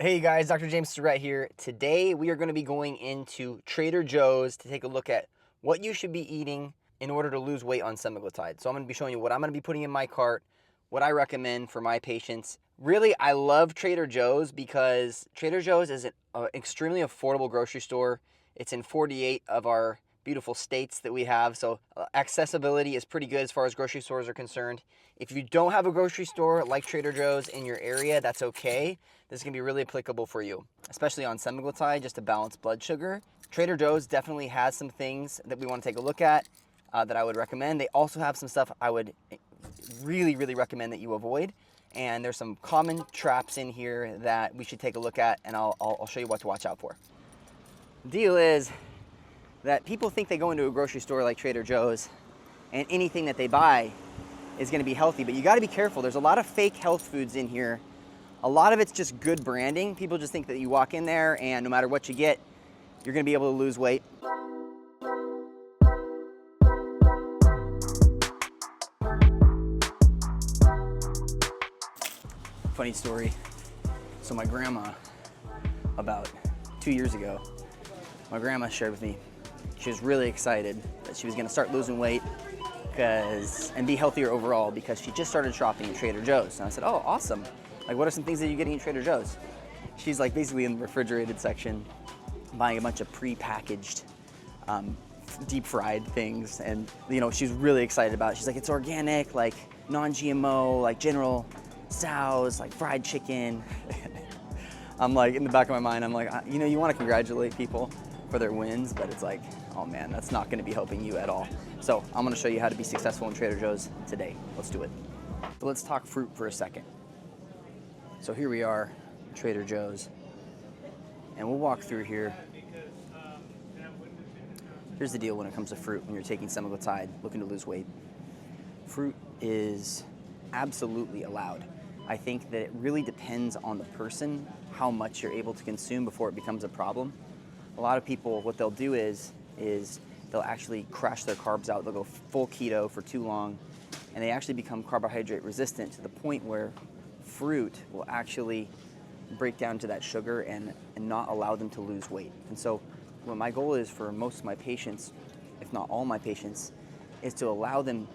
Hey guys, Dr. James Stirrett here. Today we are going to be going into Trader Joe's to take a look at what you should be eating in order to lose weight on semaglutide. So I'm going to be showing you what I'm going to be putting in my cart, what I recommend for my patients. Really, I love Trader Joe's because Trader Joe's is an extremely affordable grocery store. It's in 48 of our beautiful states that we have, so accessibility is pretty good as far as grocery stores are concerned. If you don't have a grocery store like Trader Joe's in your area, that's okay. This is going to be really applicable for you, especially on semaglutide, just to balance blood sugar. Trader Joe's definitely has some things that we want to take a look at that I would recommend. They also have some stuff I would really recommend that you avoid. And there's some common traps in here that we should take a look at, and I'll show you what to watch out for. The deal is that people think they go into a grocery store like Trader Joe's and anything that they buy is going to be healthy, but you got to be careful. There's a lot of fake health foods in here. A lot of it's just good branding. People just think that you walk in there and no matter what you get, you're going to be able to lose weight. Funny story. So my grandma, about 2 years ago, my grandma shared with me, she was really excited that she was going to start losing weight and be healthier overall because she just started shopping at Trader Joe's. And I said, oh, awesome. Like, what are some things that you're getting at Trader Joe's? She's like basically in the refrigerated section, buying a bunch of pre-packaged, deep fried things. And, you know, she's really excited about it. She's like, it's organic, like non-GMO, like General Tso's, like fried chicken. I'm like, in the back of my mind, I'm like, you know, you want to congratulate people for their wins, but it's like, oh man, that's not going to be helping you at all. So I'm going to show you how to be successful in Trader Joe's today. Let's do it. But let's talk fruit for a second. So here we are, Trader Joe's, and we'll walk through here. Here's the deal when it comes to fruit when you're taking semaglutide, looking to lose weight. Fruit is absolutely allowed. I think that it really depends on the person, how much you're able to consume before it becomes a problem. A lot of people, what they'll do is they'll actually crash their carbs out. They'll go full keto for too long, and they actually become carbohydrate resistant to the point where fruit will actually break down to that sugar and not allow them to lose weight. And so what my goal is for most of my patients, if not all my patients, is to allow them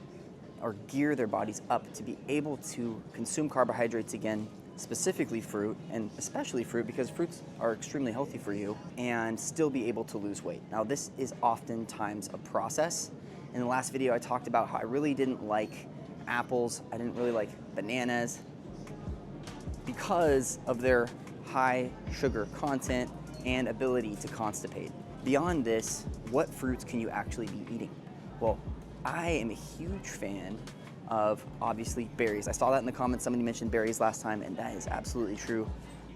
or gear their bodies up to be able to consume carbohydrates again, specifically fruit, and especially fruit because fruits are extremely healthy for you, and still be able to lose weight. Now, this is oftentimes a process. In the last video, I talked about how I really didn't like apples. I didn't really like bananas because of their high sugar content and ability to constipate. Beyond this, what fruits can you actually be eating? Well, I am a huge fan of, obviously, berries. I saw that in the comments. Somebody mentioned berries last time, and that is absolutely true.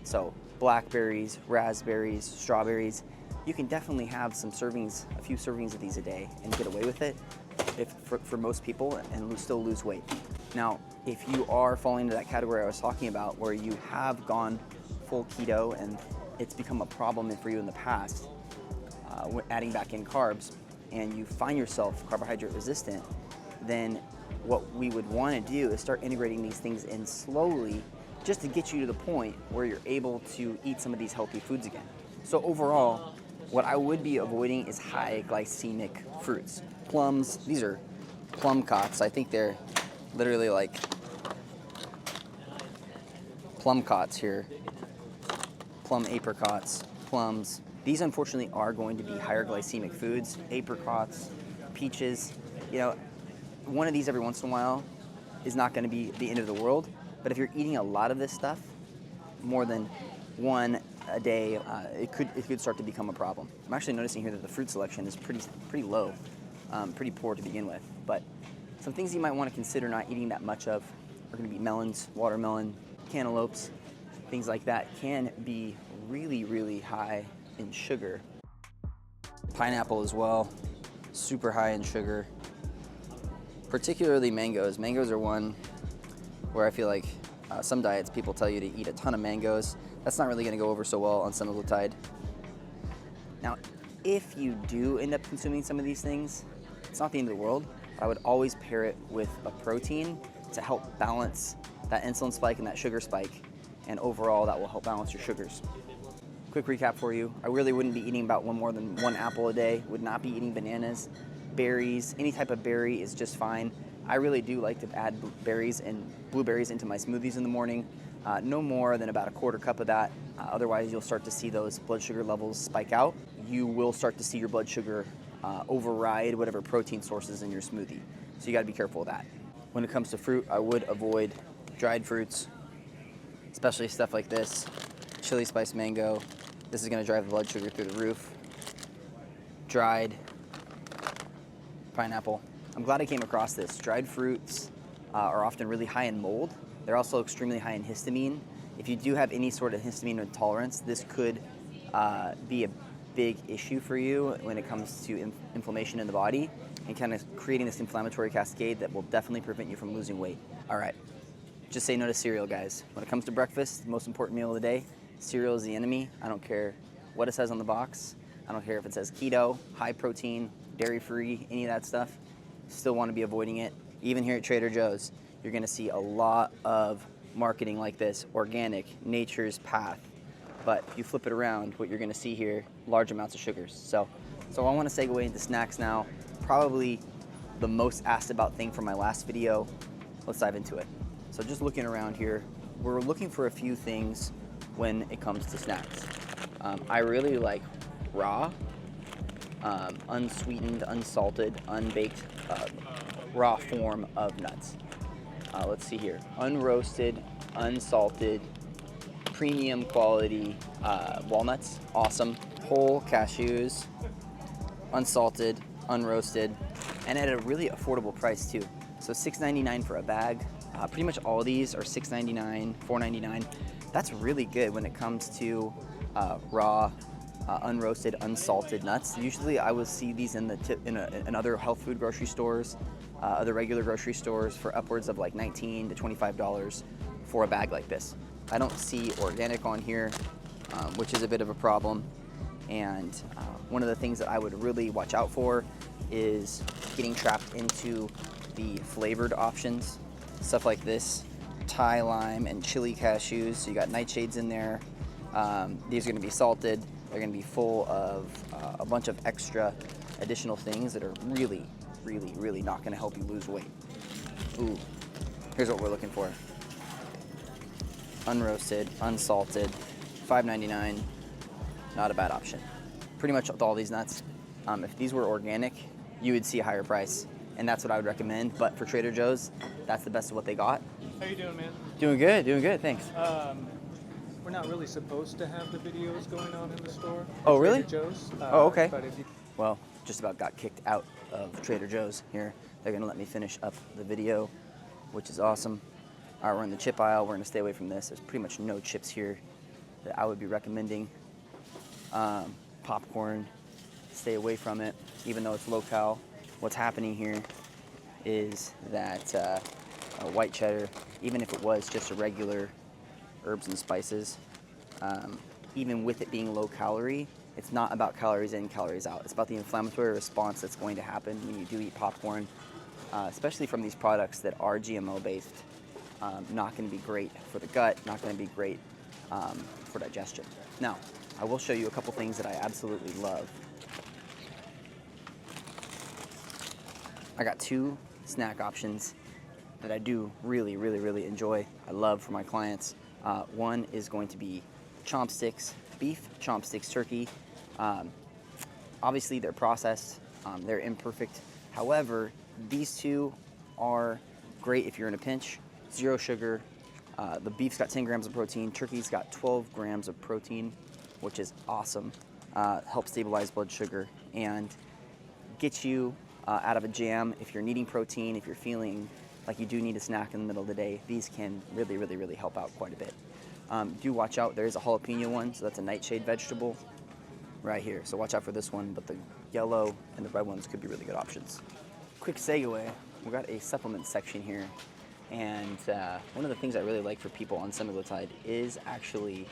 So blackberries, raspberries, strawberries, you can definitely have some servings, a few servings of these a day and get away with it for most people and still lose weight. Now, if you are falling into that category I was talking about where you have gone full keto and it's become a problem for you in the past, adding back in carbs, and you find yourself carbohydrate resistant, then what we would want to do is start integrating these things in slowly just to get you to the point where you're able to eat some of these healthy foods again. So overall, what I would be avoiding is high glycemic fruits. Plums, these are plum cots. I think they're literally like plum cots here. Plum apricots, plums. These unfortunately are going to be higher glycemic foods. Apricots, peaches, you know, one of these every once in a while is not going to be the end of the world. But if you're eating a lot of this stuff, more than one a day, it could start to become a problem. I'm actually noticing here that the fruit selection is pretty low, pretty poor to begin with. But some things you might want to consider not eating that much of are going to be melons, watermelon, cantaloupes, things like that can be really high in sugar. Pineapple as well, super high in sugar. Particularly mangoes. Mangoes are one where I feel like some diets people tell you to eat a ton of mangoes. That's not really going to go over so well on semaglutide. Now, if you do end up consuming some of these things, it's not the end of the world. I would always pair it with a protein to help balance that insulin spike and that sugar spike and overall that will help balance your sugars. Quick recap for you. I really wouldn't be eating about more than 1 apple a day, would not be eating bananas, berries, any type of berry is just fine. I really do like to add berries and blueberries into my smoothies in the morning. No more than about a 1/4 cup of that. Otherwise, you'll start to see those blood sugar levels spike out. You will start to see your blood sugar override whatever protein sources in your smoothie. So you got to be careful of that. When it comes to fruit, I would avoid dried fruits, especially stuff like this, chili spice mango. This is going to drive the blood sugar through the roof. Dried pineapple. I'm glad I came across this. Dried fruits are often really high in mold. They're also extremely high in histamine. If you do have any sort of histamine intolerance, this could be a big issue for you when it comes to inflammation in the body and kind of creating this inflammatory cascade that will definitely prevent you from losing weight. All right, just say no to cereal, guys. When it comes to breakfast, the most important meal of the day, cereal is the enemy. I don't care what it says on the box. I don't care if it says keto, high protein, dairy-free, any of that stuff. Still want to be avoiding it. Even here at Trader Joe's, you're going to see a lot of marketing like this, organic, nature's path. But if you flip it around, what you're going to see here, large amounts of sugars. So I want to segue into snacks now. Probably the most asked about thing from my last video. Let's dive into it. So just looking around here, we're looking for a few things when it comes to snacks. I really like raw, unsweetened, unsalted, unbaked, raw form of nuts. Let's see here. Unroasted, unsalted, premium quality walnuts, awesome. Whole cashews, unsalted, unroasted, and at a really affordable price too. So $6.99 for a bag. Pretty much all of these are $6.99, $4.99. That's really good when it comes to raw, unroasted, unsalted nuts. Usually I will see these in other health food grocery stores, other regular grocery stores for upwards of like $19 to $25 for a bag like this. I don't see organic on here, which is a bit of a problem. And one of the things that I would really watch out for is getting trapped into the flavored options. Stuff like this, Thai lime and chili cashews. So you got nightshades in there. These are gonna be salted. They're gonna be full of a bunch of extra additional things that are really, really, really not gonna help you lose weight. Ooh, here's what we're looking for. Unroasted, unsalted, $5.99, not a bad option. Pretty much with all these nuts. If these were organic, you would see a higher price, and that's what I would recommend. But for Trader Joe's, that's the best of what they got. How you doing, man? Doing good, thanks. We're not really supposed to have the videos going on in the store. Oh, really? Trader Joe's. Oh, okay. But if you... Well, just about got kicked out of Trader Joe's here. They're gonna let me finish up the video, which is awesome. All right, we're in the chip aisle. We're gonna stay away from this. There's pretty much no chips here that I would be recommending. Popcorn, stay away from it, even though it's low-cal. What's happening here is that white cheddar, even if it was just a regular herbs and spices, even with it being low-calorie, it's not about calories in, calories out. It's about the inflammatory response that's going to happen when you do eat popcorn, especially from these products that are GMO-based. Not going to be great for the gut, not going to be great for digestion. Now, I will show you a couple things that I absolutely love. I got 2 snack options that I do really, really, really enjoy. I love for my clients. One is going to be chopsticks, beef chopsticks turkey. Obviously, they're processed, they're imperfect. However, these 2 are great if you're in a pinch. 0 sugar. The beef's got 10 grams of protein. Turkey's got 12 grams of protein, which is awesome. Helps stabilize blood sugar and get you out of a jam. If you're needing protein, if you're feeling like you do need a snack in the middle of the day, these can really, really, really help out quite a bit. Do watch out. There is a jalapeno one, so that's a nightshade vegetable right here. So watch out for this one, but the yellow and the red ones could be really good options. Quick segue. We've got a supplement section here. And one of the things I really like for people on Semaglutide is actually...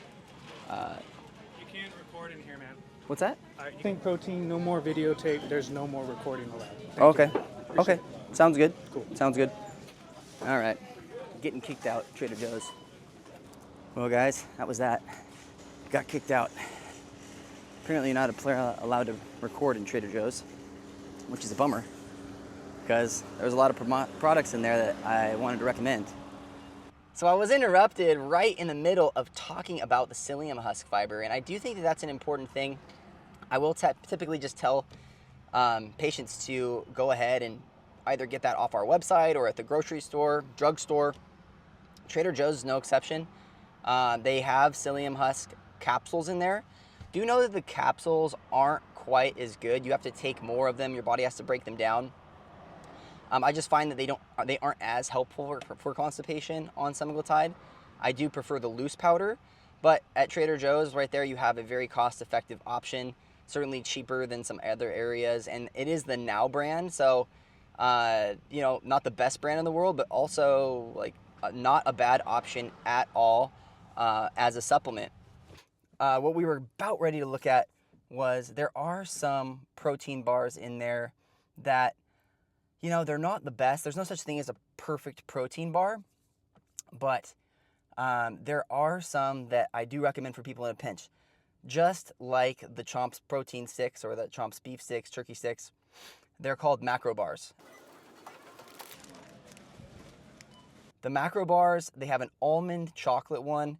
You can't record in here, man. What's that? Think protein, no more videotape. There's no more recording allowed. Okay. Okay. Sounds good. Cool. Sounds good. All right. Getting kicked out, Trader Joe's. Well, guys, that was that. Got kicked out. Apparently you're not allowed to record in Trader Joe's, which is a bummer, because there was a lot of products in there that I wanted to recommend. So I was interrupted right in the middle of talking about the psyllium husk fiber, and I do think that that's an important thing. I will typically just tell patients to go ahead and either get that off our website or at the grocery store, drugstore. Trader Joe's is no exception. They have psyllium husk capsules in there. Do know that the capsules aren't quite as good. You have to take more of them. Your body has to break them down. I just find that they aren't as helpful for constipation on semaglutide. I do prefer the loose powder, but at Trader Joe's right there you have a very cost-effective option, certainly cheaper than some other areas, and it is the Now brand, so you know, not the best brand in the world, but also like not a bad option at all as a supplement. What we were about ready to look at was there are some protein bars in there that, you know, they're not the best. There's no such thing as a perfect protein bar, but there are some that I do recommend for people in a pinch. Just like the Chomps protein sticks or the Chomps beef sticks, turkey sticks, they're called macro bars. The macro bars, they have an almond chocolate one.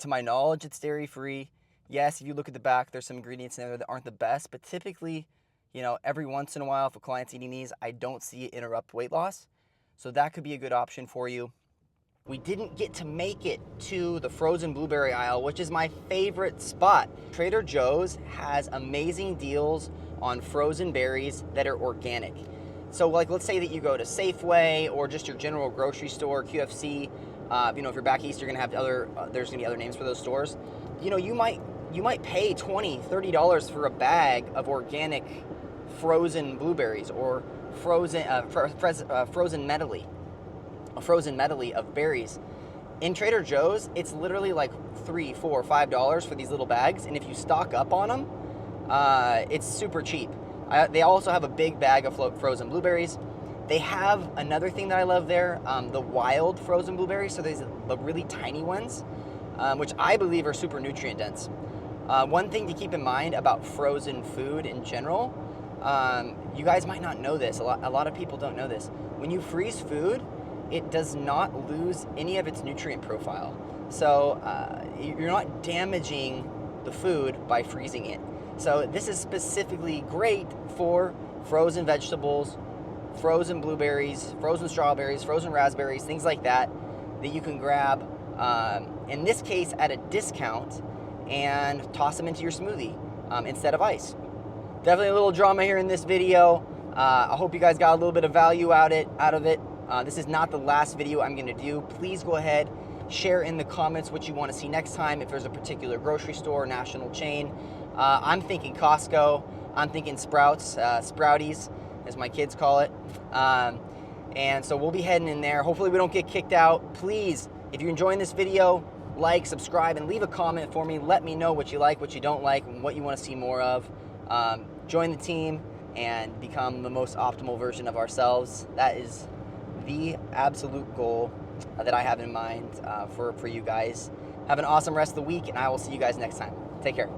To my knowledge, it's dairy-free. Yes, if you look at the back, there's some ingredients in there that aren't the best, but typically, you know, every once in a while, if a client's eating these, I don't see it interrupt weight loss. So that could be a good option for you. We didn't get to make it to the frozen blueberry aisle, which is my favorite spot. Trader Joe's has amazing deals on frozen berries that are organic. So like, let's say that you go to Safeway or just your general grocery store, QFC, you know, if you're back east, you're gonna have there's gonna be other names for those stores. You know, you might pay $20, $30 for a bag of organic frozen blueberries or frozen medley of berries. In Trader Joe's, it's literally like $3, $4, $5 for these little bags, and if you stock up on them, it's super cheap. They also have a big bag of frozen blueberries. They have another thing that I love there, the wild frozen blueberries. So there's the really tiny ones, which I believe are super nutrient dense. One thing to keep in mind about frozen food in general, you guys might not know this, a lot of people don't know this. When you freeze food, it does not lose any of its nutrient profile. So you're not damaging the food by freezing it. So this is specifically great for frozen vegetables, frozen blueberries, frozen strawberries, frozen raspberries, things like that you can grab, in this case at a discount, and toss them into your smoothie instead of ice. Definitely a little drama here in this video. I hope you guys got a little bit of value out of it. This is not the last video I'm going to do. Please go ahead, share in the comments what you want to see next time. If there's a particular grocery store, national chain. I'm thinking Costco. I'm thinking Sprouts, Sprouties, as my kids call it. And so we'll be heading in there. Hopefully we don't get kicked out. Please, if you're enjoying this video, like, subscribe, and leave a comment for me. Let me know what you like, what you don't like, and what you want to see more of. Join the team and become the most optimal version of ourselves. That is the absolute goal that I have in mind for you guys. Have an awesome rest of the week, and I will see you guys next time. Take care.